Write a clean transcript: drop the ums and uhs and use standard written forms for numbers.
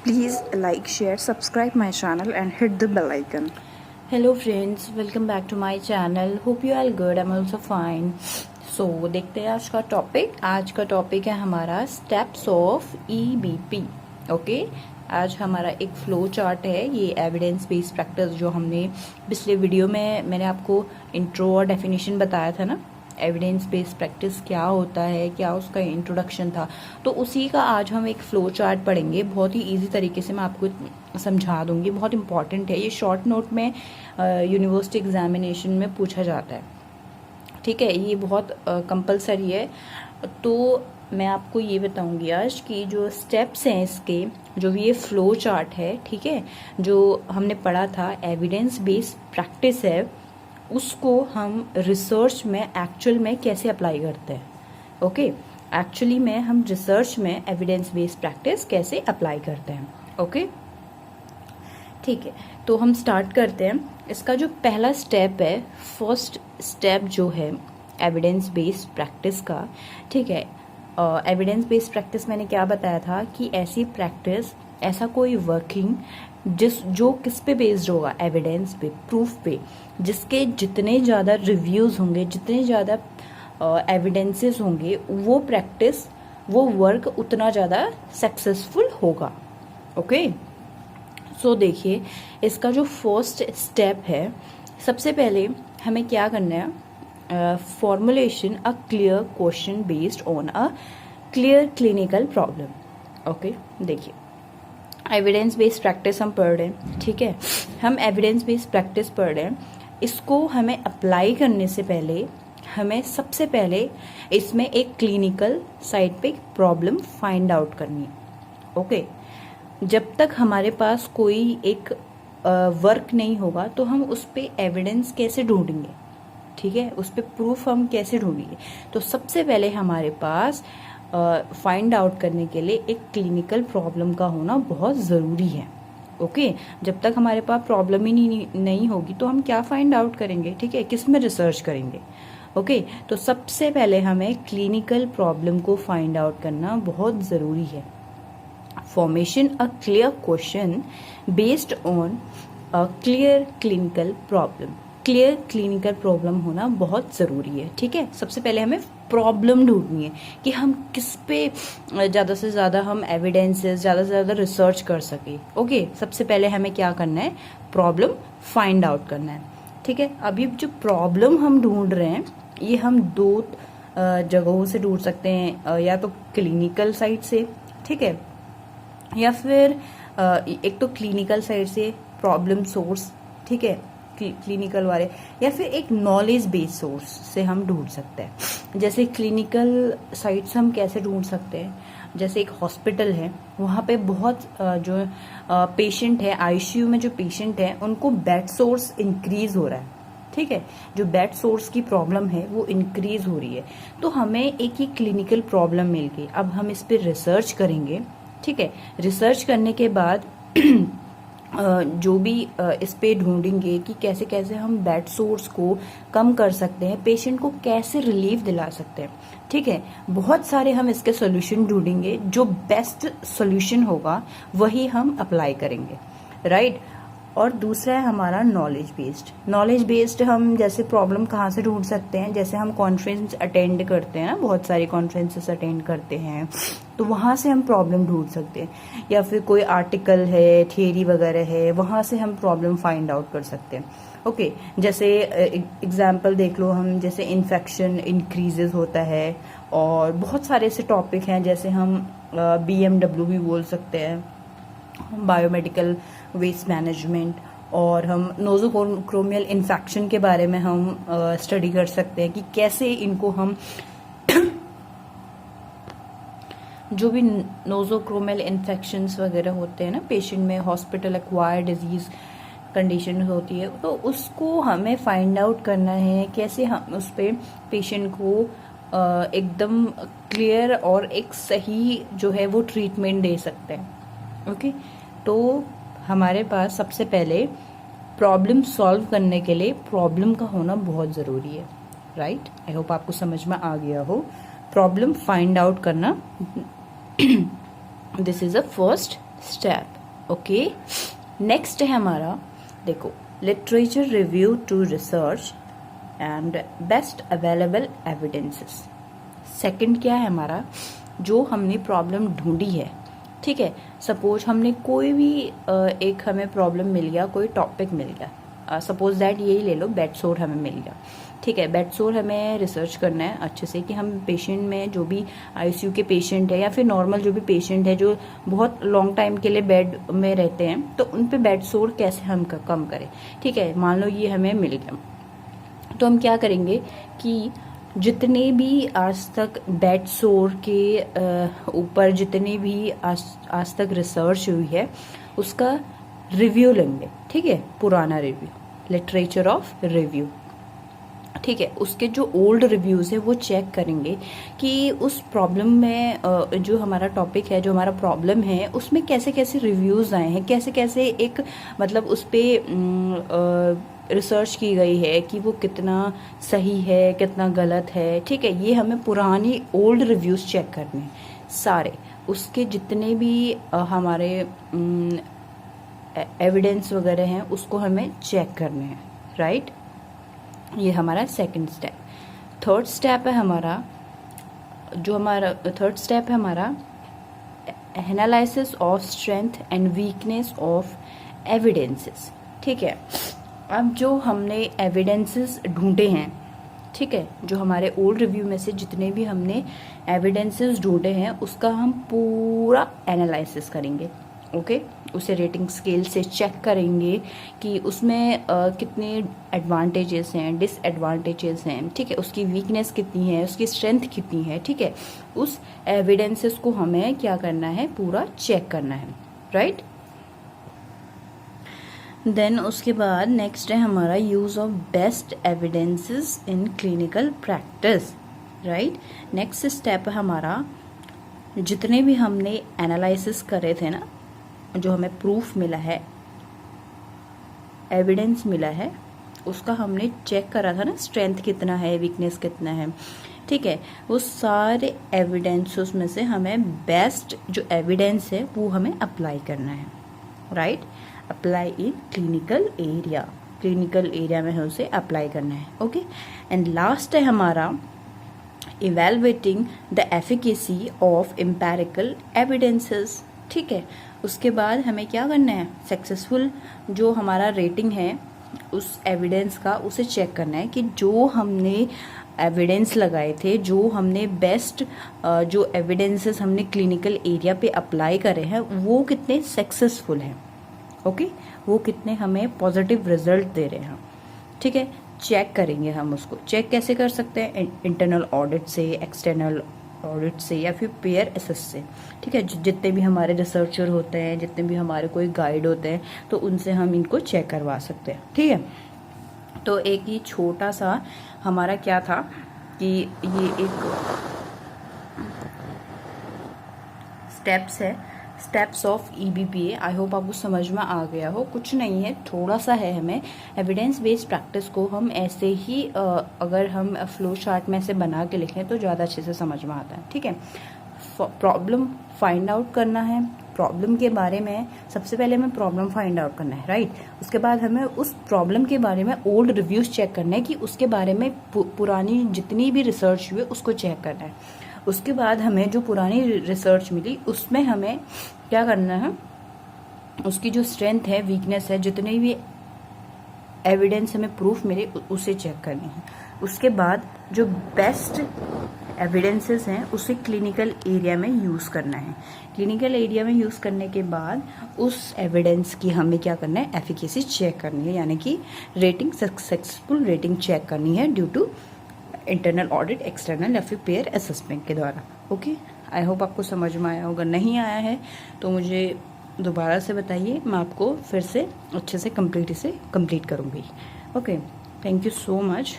Please like, share, subscribe my channel and hit the bell icon. Hello friends, welcome back to my channel. Hope you all good. I'm also fine. So देखते हैं आज का topic. आज का topic है हमारा steps of EBP. Okay, आज हमारा एक फ्लो चार्ट है. ये एविडेंस बेस्ड प्रैक्टिस जो हमने पिछले वीडियो में मैंने आपको इंट्रो और डेफिनेशन बताया था ना, एविडेंस बेस्ड प्रैक्टिस क्या होता है, क्या उसका इंट्रोडक्शन था, तो उसी का आज हम एक फ्लो चार्ट पढ़ेंगे. बहुत ही इजी तरीके से मैं आपको समझा दूंगी. बहुत इंपॉर्टेंट है ये. शॉर्ट नोट में यूनिवर्सिटी एग्जामिनेशन में पूछा जाता है. ठीक है, ये बहुत कंपलसरी है. तो मैं आपको ये बताऊंगी आज कि जो स्टेप्स हैं इसके, जो ये फ्लो चार्ट है, ठीक है, जो हमने पढ़ा था एविडेंस बेस्ड प्रैक्टिस है, उसको हम रिसर्च में एक्चुअल में कैसे अप्लाई करते हैं. ओके, एक्चुअली में हम रिसर्च में एविडेंस बेस्ड प्रैक्टिस कैसे अप्लाई करते हैं. ओके, ठीक है, तो हम स्टार्ट करते हैं. इसका जो पहला स्टेप है, फर्स्ट स्टेप जो है एविडेंस बेस्ड प्रैक्टिस का, ठीक है, एविडेंस बेस्ड प्रैक्टिस मैंने क्या बताया था कि ऐसी प्रैक्टिस, ऐसा कोई वर्किंग जो किस पे बेस्ड होगा, एविडेंस पे, प्रूफ पे, जिसके जितने ज़्यादा रिव्यूज़ होंगे, जितने ज़्यादा एविडेंसेस होंगे, वो प्रैक्टिस, वो वर्क उतना ज़्यादा सक्सेसफुल होगा. ओके, सो देखिए इसका जो फर्स्ट स्टेप है, सबसे पहले हमें क्या करना है, formulation a clear question based on a clear clinical problem. Okay, देखिए एविडेंस बेस्ड प्रैक्टिस हम पढ़ रहे हैं. ठीक है, हम एविडेंस बेस्ड प्रैक्टिस पढ़ रहे हैं. इसको हमें अप्लाई करने से पहले हमें सबसे पहले इसमें एक क्लिनिकल साइड पे प्रॉब्लम फाइंड आउट करनी है. ओके, जब तक हमारे पास कोई एक वर्क नहीं होगा तो हम उस पे एविडेंस कैसे ढूंढेंगे. ठीक है, उस पे प्रूफ हम कैसे ढूंढेंगे. तो सबसे पहले हमारे पास फाइंड आउट करने के लिए एक क्लिनिकल प्रॉब्लम का होना बहुत ज़रूरी है. ओके, जब तक हमारे पास प्रॉब्लम ही नहीं होगी तो हम क्या फाइंड आउट करेंगे. ठीक है, किस में रिसर्च करेंगे. ओके, तो सबसे पहले हमें क्लिनिकल प्रॉब्लम को फाइंड आउट करना बहुत ज़रूरी है. Formation a clear question based on a clear clinical problem. Clear clinical problem होना बहुत ज़रूरी है. ठीक है, सबसे पहले हमें प्रॉब्लम ढूंढनी है कि हम किस पे ज़्यादा से ज़्यादा हम एविडेंसेस, ज़्यादा से ज़्यादा रिसर्च कर सके. ओके, सबसे पहले हमें क्या करना है, प्रॉब्लम फाइंड आउट करना है. ठीक है, अभी जो प्रॉब्लम हम ढूंढ रहे हैं ये हम दो जगहों से ढूंढ सकते हैं, या तो क्लिनिकल साइड से, ठीक है, या फिर एक तो क्लिनिकल साइड से प्रॉब्लम सोर्स, ठीक है, क्लिनिकल वाले, या फिर एक नॉलेज बेस्ड सोर्स से हम ढूंढ सकते हैं. जैसे क्लिनिकल साइट से हम कैसे ढूंढ सकते हैं, जैसे एक हॉस्पिटल है, वहाँ पे बहुत जो पेशेंट है, आईसीयू में जो पेशेंट है, उनको बेड सोर्स इंक्रीज हो रहा है. ठीक है, जो बेड सोर्स की प्रॉब्लम है वो इंक्रीज हो रही है. तो हमें एक ही क्लिनिकल प्रॉब्लम मिल गई. अब हम इस पर रिसर्च करेंगे. ठीक है, रिसर्च करने के बाद जो भी इस पे ढूंढेंगे कि कैसे कैसे हम बेड सोर्स को कम कर सकते हैं, पेशेंट को कैसे रिलीफ दिला सकते हैं. ठीक है, बहुत सारे हम इसके सॉल्यूशन ढूंढेंगे. जो बेस्ट सॉल्यूशन होगा वही हम अप्लाई करेंगे. राइट. और दूसरा है हमारा नॉलेज बेस्ड. नॉलेज बेस्ड हम जैसे प्रॉब्लम कहाँ से ढूंढ सकते हैं, जैसे हम कॉन्फ्रेंस अटेंड करते हैं ना, बहुत सारी कॉन्फ्रेंसेस अटेंड करते हैं, तो वहाँ से हम प्रॉब्लम ढूंढ सकते हैं. या फिर कोई आर्टिकल है, थियरी वगैरह है, वहाँ से हम प्रॉब्लम फाइंड आउट कर सकते हैं. ओके, जैसे एग्जाम्पल देख लो हम, जैसे इन्फेक्शन इंक्रीजेज होता है, और बहुत सारे ऐसे टॉपिक हैं, जैसे हम BMW भी बोल सकते हैं, बायोमेडिकल वेस्ट मैनेजमेंट, और हम नोजोक्रोमियल इन्फेक्शन के बारे में हम स्टडी कर सकते हैं कि कैसे इनको हम जो भी नोजोक्रोमियल इन्फेक्शंस वगैरह होते हैं ना पेशेंट में, हॉस्पिटल एक्वायर्ड डिजीज कंडीशन होती है, तो उसको हमें फाइंड आउट करना है कैसे हम उस पे पेशेंट को एकदम क्लियर और एक सही जो है वो ट्रीटमेंट दे सकते हैं. ओके, तो हमारे पास सबसे पहले प्रॉब्लम सॉल्व करने के लिए प्रॉब्लम का होना बहुत ज़रूरी है. राइट, आई होप आपको समझ में आ गया हो. प्रॉब्लम फाइंड आउट करना, this is a first step. Okay, next है हमारा, देखो, literature review to research and best available evidences. Second क्या है हमारा, जो हमने प्रॉब्लम ढूंढी है, ठीक है, सपोज हमने कोई भी एक हमें प्रॉब्लम मिल गया, कोई टॉपिक मिल गया, सपोज दैट यही ले लो, बेड सोर हमें मिल गया, ठीक है। बेड सोर हमें रिसर्च करना है अच्छे से कि हम पेशेंट में जो भी आईसीयू के पेशेंट है या फिर नॉर्मल जो भी पेशेंट है जो बहुत लॉन्ग टाइम के लिए बेड में रहते हैं, तो उन पे बेड सोर कैसे हम कम करें, ठीक है। मान लो ये हमें मिल गया, तो हम क्या करेंगे कि जितने भी आज तक बेड सोर के ऊपर जितने भी आज तक रिसर्च हुई है उसका रिव्यू लेंगे, ठीक है, पुराना रिव्यू, लिटरेचर ऑफ रिव्यू, ठीक है। उसके जो ओल्ड रिव्यूज है वो चेक करेंगे कि उस प्रॉब्लम में जो हमारा टॉपिक है, जो हमारा प्रॉब्लम है, उसमें कैसे कैसे रिव्यूज आए हैं, कैसे कैसे एक मतलब उस पर रिसर्च की गई है कि वो कितना सही है, कितना गलत है, ठीक है। ये हमें पुरानी ओल्ड रिव्यूज चेक करने हैं सारे, उसके जितने भी हमारे एविडेंस वगैरह हैं उसको हमें चेक करने हैं, राइट। ये हमारा सेकंड स्टेप। थर्ड स्टेप है हमारा, जो हमारा थर्ड स्टेप है हमारा, analysis of strength and weakness of evidences, ठीक है। अब जो हमने एविडेंसेस ढूंढे हैं, ठीक है, जो हमारे ओल्ड रिव्यू में से जितने भी हमने एविडेंसेस ढूंढे हैं उसका हम पूरा एनालिसिस करेंगे, ओके। उसे रेटिंग स्केल से चेक करेंगे कि उसमें कितने एडवांटेजेस हैं, डिसएडवांटेजेस हैं, ठीक है, उसकी वीकनेस कितनी है, उसकी स्ट्रेंथ कितनी है, ठीक है। उस एविडेंसेस को हमें क्या करना है, पूरा चेक करना है, राइट। देन उसके बाद नेक्स्ट है हमारा use of best evidences in clinical practice, right. Next step है हमारा, जितने भी हमने एनालिसिस करे थे ना, जो हमें प्रूफ मिला है, एविडेंस मिला है, उसका हमने चेक करा था ना, स्ट्रेंथ कितना है, वीकनेस कितना है, ठीक है। वो सारे एविडेंसेस में से हमें बेस्ट जो एविडेंस है वो हमें अप्लाई करना है, right. Apply in clinical area, clinical area में हमें उसे अप्लाई करना है, ओके। एंड लास्ट है हमारा evaluating the efficacy of empirical evidences, ठीक है। उसके बाद हमें क्या करना है, सक्सेसफुल जो हमारा रेटिंग है उस एविडेंस का, उसे चेक करना है कि जो हमने एविडेंस लगाए थे, जो हमने बेस्ट जो एविडेंसेस हमने क्लिनिकल एरिया पे अप्लाई करे हैं वो कितने सक्सेसफुल हैं, ओके, वो कितने हमें पॉजिटिव रिजल्ट दे रहे हैं, ठीक है। चेक करेंगे हम उसको, चेक कैसे कर सकते हैं, इंटरनल ऑडिट से, एक्सटर्नल ऑडिट से, या फिर पेयर असेस से, ठीक है। जितने भी हमारे रिसर्चर होते हैं, जितने भी हमारे कोई गाइड होते हैं, तो उनसे हम इनको चेक करवा सकते हैं, ठीक है। तो एक ही छोटा सा हमारा क्या था कि ये एक स्टेप्स है, steps of EBPA। I hope आपको समझ में आ गया हो, कुछ नहीं है, थोड़ा सा है। हमें एविडेंस बेस्ड प्रैक्टिस को हम ऐसे ही अगर हम फ्लो चार्ट में ऐसे बना के लिखें तो ज़्यादा अच्छे से समझ में आता है, ठीक है। प्रॉब्लम फाइंड आउट करना है, प्रॉब्लम के बारे में सबसे पहले हमें प्रॉब्लम फाइंड आउट करना है, राइट। उसके बाद हमें उस प्रॉब्लम के बारे में ओल्ड रिव्यूज चेक करना है कि उसके बारे में पुरानी जितनी भी रिसर्च हुई उसको चेक करना है। उसके बाद हमें जो पुरानी रिसर्च मिली उसमें हमें क्या करना है, उसकी जो स्ट्रेंथ है, वीकनेस है, जितने भी एविडेंस हमें प्रूफ मिले उसे चेक करनी है। उसके बाद जो बेस्ट एविडेंसेस हैं उसे क्लिनिकल एरिया में यूज़ करना है। क्लिनिकल एरिया में यूज़ करने के बाद उस एविडेंस की हमें क्या करना है, एफिकेसी चेक करनी है, यानी कि रेटिंग, सक्सेसफुल रेटिंग चेक करनी है due to internal audit, external या फिर पेयर असेसमेंट के द्वारा, ओके। आई होप आपको समझ में आया होगा, नहीं आया है तो मुझे दोबारा से बताइए, मैं आपको फिर से अच्छे से कंप्लीट करूँगी, okay. Thank you so much.